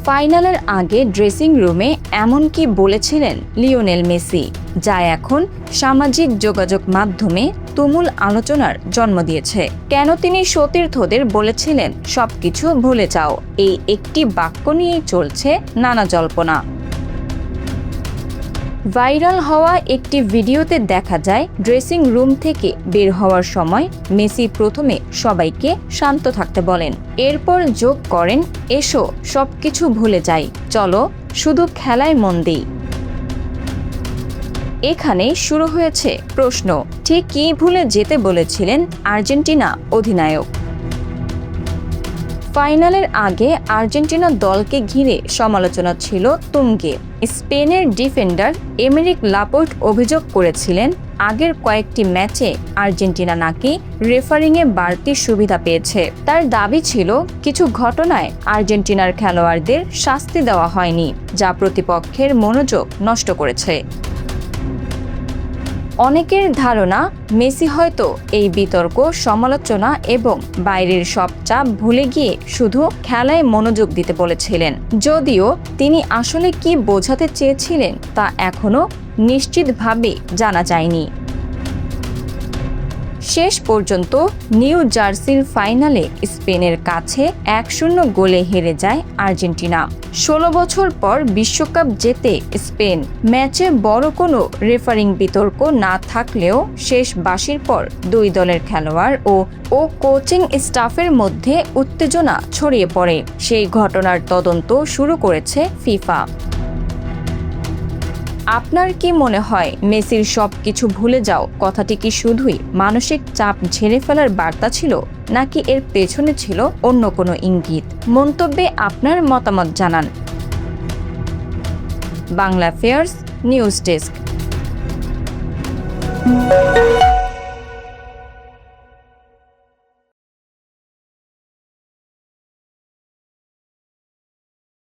ফাইনালের আগে ড্রেসিং রুমে এমন কি বলেছিলেন লিওনেল মেসি, যা এখন সামাজিক যোগাযোগ মাধ্যমে তুমুল আলোচনার জন্ম দিয়েছে। কেন তিনি সতীর্থদের বলেছিলেন সবকিছু ভুলে যাও, এই একটি বাক্য নিয়েই চলছে নানা জল্পনা। ভাইরাল হওয়া একটি ভিডিওতে দেখা যায় ড্রেসিং রুম থেকে বের হওয়ার সময় মেসি প্রথমে সবাইকে শান্ত থাকতে বলেন, এরপর যোগ করেন, এসো সবকিছু ভুলে যাই, চলো শুধু খেলায় মন দিই। এখানে শুরু হয়েছে প্রশ্ন, ঠিক কী ভুলে যেতে বলেছিলেন আর্জেন্টিনা অধিনায়ক? ফাইনালের আগে আর্জেন্টিনা দলকে ঘিরে সমালোচনা ছিল তুঙ্গে। স্পেনের ডিফেন্ডার এমেরিক লাপোর্ট অভিযোগ করেছিলেন আগের কয়েকটি ম্যাচে আর্জেন্টিনা নাকি রেফারিংয়ে বাড়তি সুবিধা পেয়েছে। তার দাবি ছিল কিছু ঘটনায় আর্জেন্টিনার খেলোয়াড়দের শাস্তি দেওয়া হয়নি, যা প্রতিপক্ষের মনোযোগ নষ্ট করেছে। অনেকের ধারণা মেসি হয়তো এই বিতর্ক, সমালোচনা এবং বাইরের সব চাপ ভুলে গিয়ে শুধু খেলায় মনোযোগ দিতে বলেছিলেন। যদিও তিনি আসলে কি বোঝাতে চেয়েছিলেন তা এখনো নিশ্চিতভাবে জানা যায়নি। শেষ পর্যন্ত নিউ জার্সির ফাইনালে স্পেনের কাছে 1-0 গোলে হেরে যায় আর্জেন্টিনা। 16 বছর পর বিশ্বকাপ জেতে স্পেন। ম্যাচে বড় কোনো রেফারিং বিতর্ক না থাকলেও শেষ বাঁশির পর দুই দলের খেলোয়াড় ও কোচিং স্টাফের মধ্যে উত্তেজনা ছড়িয়ে পড়ে। সেই ঘটনার তদন্ত শুরু করেছে ফিফা। আপনার কি মনে হয় মেসির সবকিছু ভুলে যাও কথাটি কি শুধুই মানসিক চাপ ঝেড়ে ফেলার বার্তা ছিল, নাকি এর পেছনে ছিল অন্য কোনো ইঙ্গিত? মন্তব্যে আপনার মতামত জানান। Bangla affairs news desk.